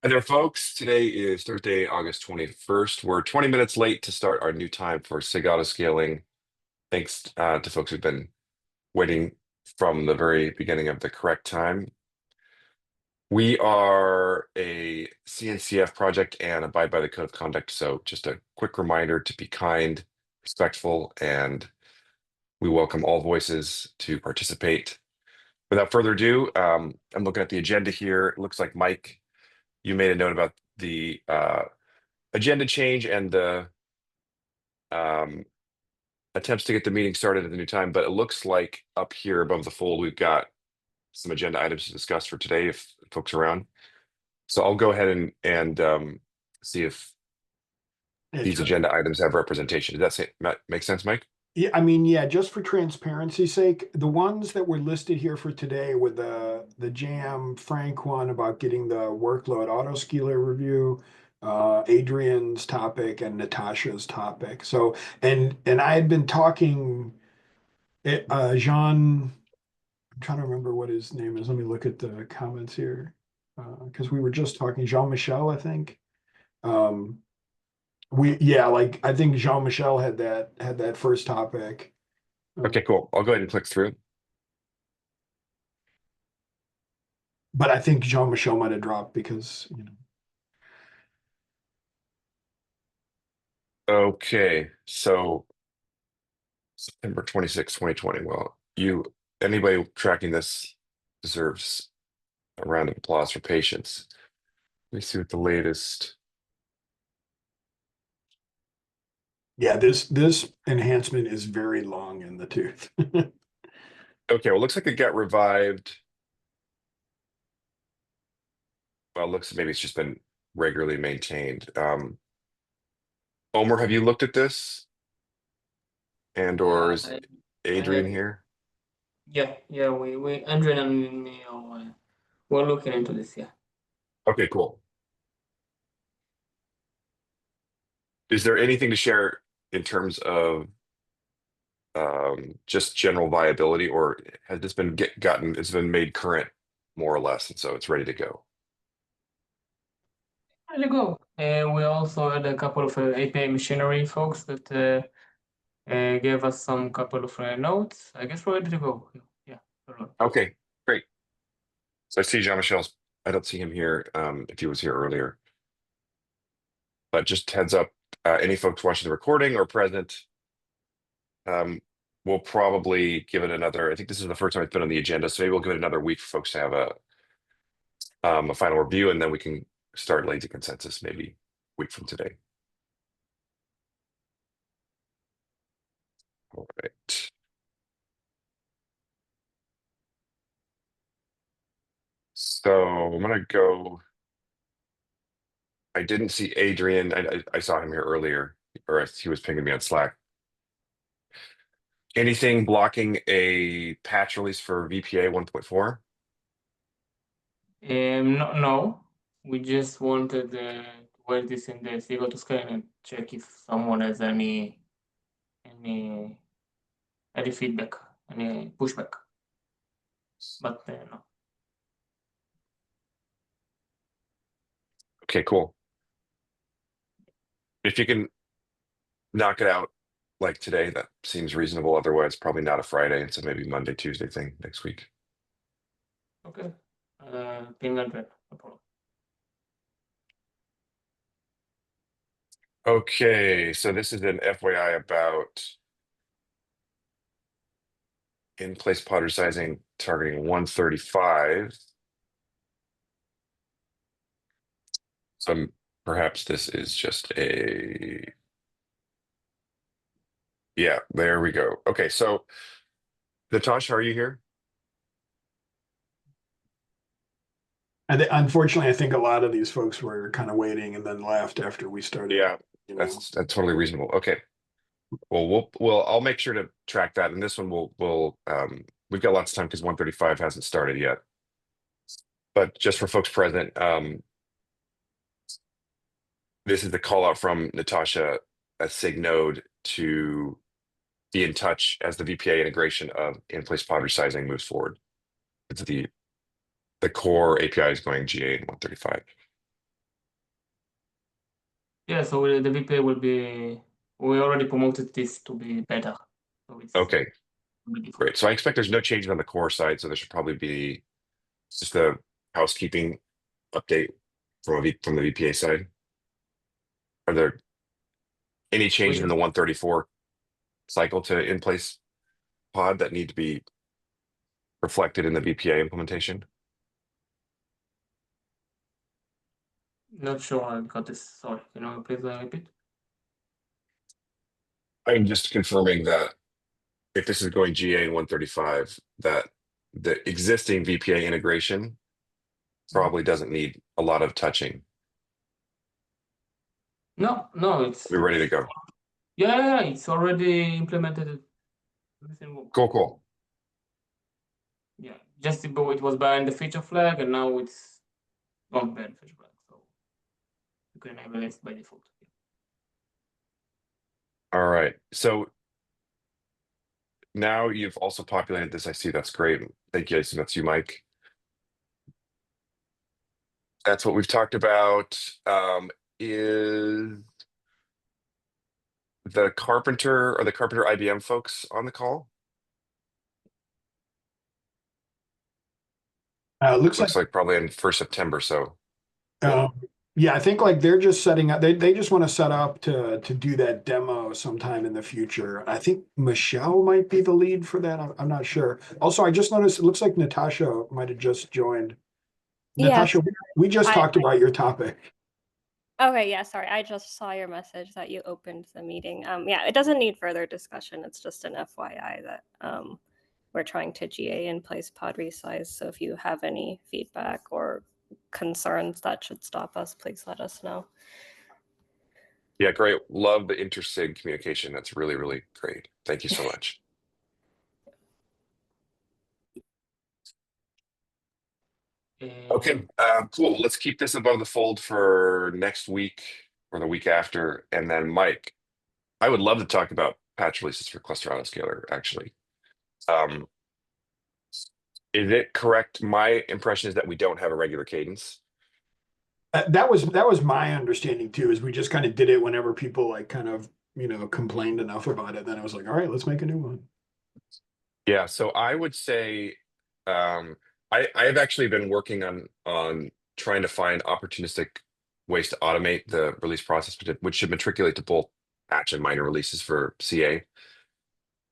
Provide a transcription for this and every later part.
Hi there, folks. Today is Thursday, August 21st. We're 20 minutes late to start our new time for SIG Autoscaling. Thanks to folks who've been waiting from the very beginning of the correct time. We are a CNCF project and abide by the code of conduct. So just a quick reminder to be kind, respectful, and we welcome all voices to participate. Without further ado, I'm looking at the agenda here. It looks like Mike, you made a note about the agenda change and the um, attempts to get the meeting started at the new time, but it looks like up here above the fold, we've got some agenda items to discuss for today if folks are around. So I'll go ahead and see if Yeah, these agenda items have representation. Does make sense, Mike? yeah, I mean, yeah, just for transparency's sake, the ones that were listed here for today with the Jam Frank one about getting the workload auto scaler review, Adrian's topic and Natasha's topic. So and I had been talking Jean, I'm trying to remember what his name is. Let me look at the comments here. Because we were just talking Jean-Michel, I think. Um, like I think Jean-Michel had that first topic. Okay, cool. I'll go ahead and click through. But I think Jean-Michel might have dropped because. Okay, so September 26, 2020. Well, anybody tracking this deserves a round of applause for patience. Let me see what the latest. Yeah, this enhancement is very long in the tooth. Okay, well, it looks like it got revived. Well, it looks maybe it's just been regularly maintained. Omer, have you looked at this? And or Yeah, is Adrian here? yeah. We Andrea and me we're looking into this. Yeah. Okay, cool. Is there anything to share in terms of just general viability, or has this been it's been made current more or less, and so it's ready to go? Ready to go. We also had a couple of API machinery folks that gave us some couple of notes. I guess we're ready to go. Yeah. Alright. Okay, great. So I see Jean-Michel's. I don't see him here. If he was here earlier, but just heads up, any folks watching the recording or present, um, we'll probably give it another. I think this is the first time it's been on the agenda, so maybe we'll give it another week for folks to have a final review, and then we can start lazy consensus maybe a week from today. All right. So I'm gonna go. I didn't see Adrian. I saw him here earlier, or he was pinging me on Slack. Anything blocking a patch release for VPA 1.4? No, no. We just wanted to wear this in the SIG Autoscaling and check if someone has any feedback, any pushback. But no. Okay, cool. If you can knock it out like today, that seems reasonable. Otherwise, probably not a Friday, and so maybe Monday, Tuesday thing next week. Okay. Ping Andrea. No problem. Okay, so this is an FYI about in-place pod resizing targeting 135. So perhaps this is just yeah, there we go. Okay, so Natasha, are you here? And unfortunately, I think a lot of these folks were kind of waiting and then left after we started. Yeah, You know. that's totally reasonable. Okay. Well, I'll make sure to track that. And this one we've got lots of time because 135 hasn't started yet. But just for folks present, this is the call out from Natasha at SIG Node to be in touch as the VPA integration of in-place pod resizing moves forward. It's the core API is going GA in 135. Yeah, so the VPA will be, we already promoted this to be better. So it's Okay, ready for great. So I expect there's no changes on the core side, so there should probably be just a housekeeping update from the VPA side. Are there any changes in the 134 cycle to in-place pod that need to be reflected in the VPA implementation? Not sure I got this. Sorry, can you please repeat? I'm just confirming that if this is going GA in 135, that the existing VPA integration probably doesn't need a lot of touching. No, it's We're ready to go. yeah, it's already implemented. Everything works. Cool. Yeah, just it was behind the feature flag, and now it's not behind feature flag, so you can enable it by default. All right. So now you've also populated this. I see. That's great. Thank you. I assume that's you, Mike. That's what we've talked about. Is the Carpenter or the Carpenter IBM folks on the call? Looks like Looks like probably in for September. So Um, yeah, I think like they're just setting up, they just want to set up to do that demo sometime in the future. I think Michelle might be the lead for that. I'm not sure. Also, I just noticed it looks like Natasha might have just joined. Yes, Natasha, we just I talked about your topic. okay, yeah, sorry. I just saw your message that you opened the meeting. Yeah, it doesn't need further discussion. It's just an FYI that we're trying to GA in place pod resize. So if you have any feedback or concerns that should stop us, please let us know. yeah, great. Love the inter-sig communication. That's really, really great. Thank you so much. Okay, cool. Let's keep this above the fold for next week or the week after. And then Mike, I would love to talk about patch releases for Cluster Autoscaler, actually. Is it correct? My impression is that we don't have a regular cadence. That was my understanding too, is we just kind of did it whenever people like kind of, complained enough about it. Then I was like, all right, let's make a new one. Yeah, so I would say I've actually been working on trying to find opportunistic ways to automate the release process, which should matriculate to both patch and minor releases for CA.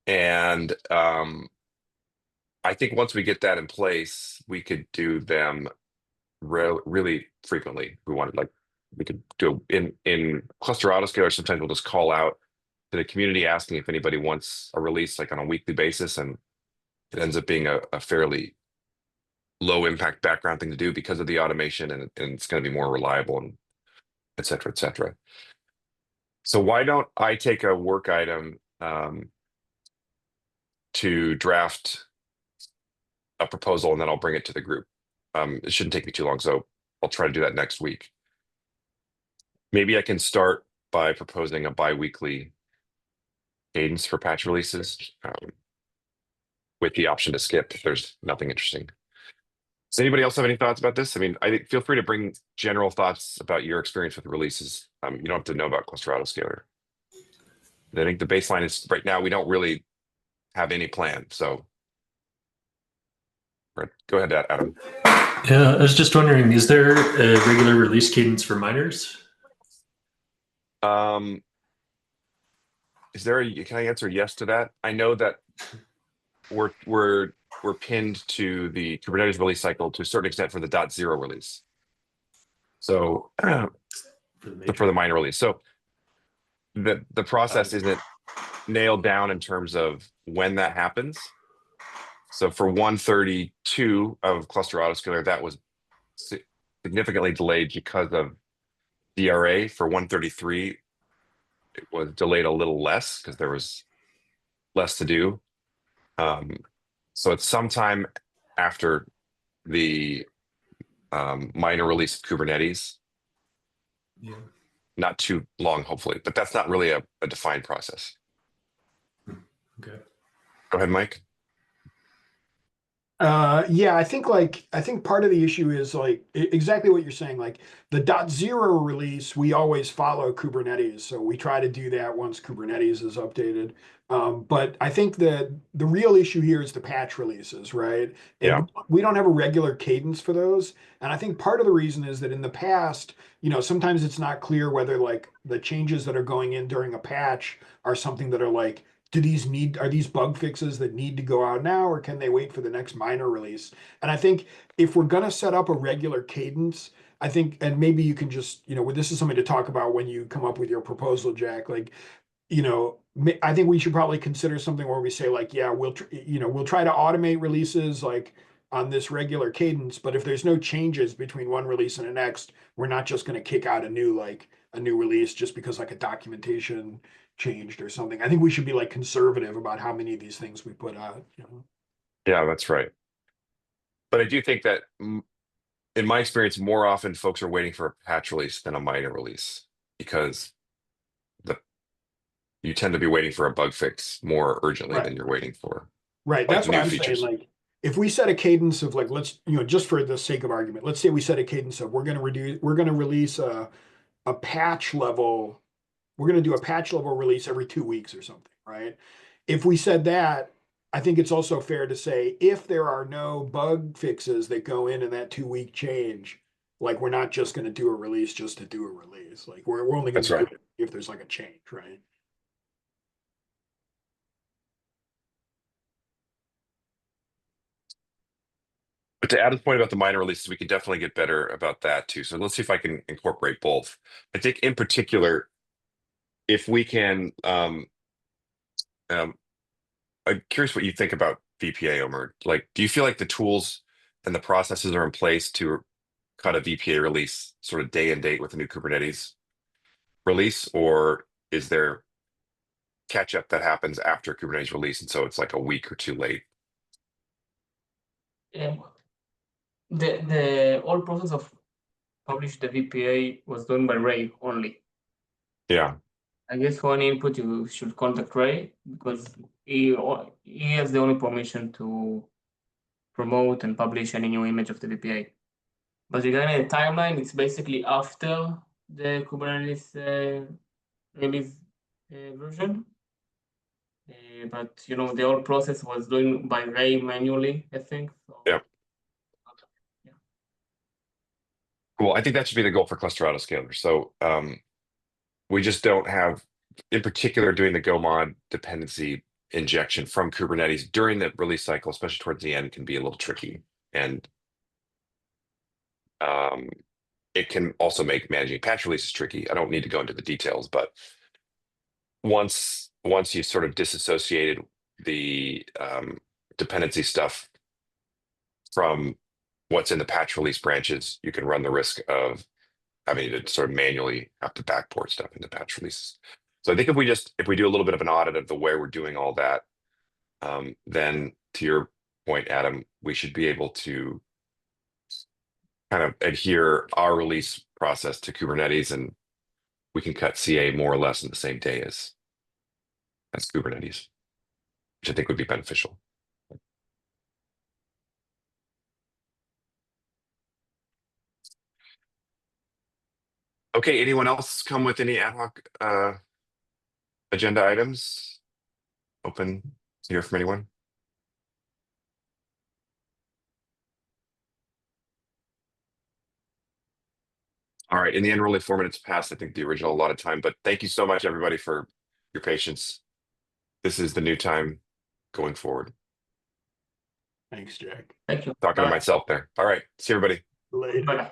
And I think once we get that in place, we could do them really frequently. We wanted like we could do in cluster autoscaler. Sometimes we'll just call out to the community asking if anybody wants a release like on a weekly basis, and it ends up being a fairly low impact background thing to do because of the automation, and it's going to be more reliable and et cetera, et cetera. So why don't I take a work item to draft a proposal, and then I'll bring it to the group. It shouldn't take me too long, so I'll try to do that next week. Maybe I can start by proposing a bi-weekly cadence for patch releases, with the option to skip if there's nothing interesting. Does anybody else have any thoughts about this? I mean, I think feel free to bring general thoughts about your experience with releases. You don't have to know about cluster autoscaler. I think the baseline is right now we don't really have any plan. So go ahead, Adam. Yeah, I was just wondering, is there a regular release cadence for minors? Is there can I answer yes to that? I know that we're pinned to the Kubernetes release cycle to a certain extent for the .0 release. So for the minor release. So the process isn't nailed down in terms of when that happens. So for 132 of cluster autoscaler, that was significantly delayed because of DRA. For 133, it was delayed a little less because there was less to do. So it's sometime after the minor release of Kubernetes. Yeah. Not too long, hopefully, but that's not really a defined process. Okay. Go ahead, Mike. Yeah, I think part of the issue is like exactly what you're saying. Like the .0 release, we always follow Kubernetes, so we try to do that once Kubernetes is updated. But I think that the real issue here is the patch releases, right? Yeah. And we don't have a regular cadence for those. And I think part of the reason is that in the past, sometimes it's not clear whether like the changes that are going in during a patch are something that are like are these bug fixes that need to go out now, or can they wait for the next minor release? And I think if we're going to set up a regular cadence, I think, and maybe you can just, this is something to talk about when you come up with your proposal, Jack. Like, I think we should probably consider something where we say like, yeah, we'll try to automate releases like on this regular cadence, but if there's no changes between one release and the next, we're not just going to kick out a new release just because like a documentation changed or something. I think we should be like conservative about how many of these things we put out. Yeah, that's right. But I do think that in my experience, more often folks are waiting for a patch release than a minor release because the you tend to be waiting for a bug fix more urgently than Right. you're waiting for Right. like That's what new I'm saying. features. Like, if we set a cadence of like, just for the sake of argument, let's say we set a cadence of we're going to release a patch level. We're going to do a patch level release every 2 weeks or something, right? If we said that, I think it's also fair to say if there are no bug fixes that go in that 2 week change, like we're not just going to do a release just to do a release. Like we're only going That's to do right. it if there's like a change, right? But to add a point about the minor releases, we can definitely get better about that too. So let's see if I can incorporate both. I think in particular, if we can, um, I'm curious what you think about VPA, Omer. Like, do you feel like the tools and the processes are in place to cut a VPA release sort of day and date with the new Kubernetes release, or is there catch up that happens after Kubernetes release, and so it's like a week or two late? Yeah. The whole process of publish the VPA was done by Ray only. Yeah, I guess for any input you should contact Ray because he has the only permission to promote and publish any new image of the VPA. But regarding the timeline, it's basically after the Kubernetes release version. But the whole process was done by Ray manually, I think. So, yeah. yeah. Well, I think that should be the goal for cluster autoscalers. So we just don't have, in particular, doing the Go mod dependency injection from Kubernetes during the release cycle, especially towards the end, can be a little tricky. And it can also make managing patch releases tricky. I don't need to go into the details, but once you sort of disassociated the dependency stuff from what's in the patch release branches, you can run the risk of having to sort of manually have to backport stuff into patch releases. So I think if we do a little bit of an audit of the way we're doing all that, then to your point, Adam, we should be able to kind of adhere our release process to Kubernetes, and we can cut CA more or less in the same day as Kubernetes, which I think would be beneficial. Okay, anyone else come with any ad hoc agenda items? Open to hear from anyone. All right, in the end, we're only 4 minutes past, I think, the original allotted time, but thank you so much, everybody, for your patience. This is the new time going forward. Thanks, Jack. Thank you. Talking to Bye. myself there. All right, see everybody. Later. Bye.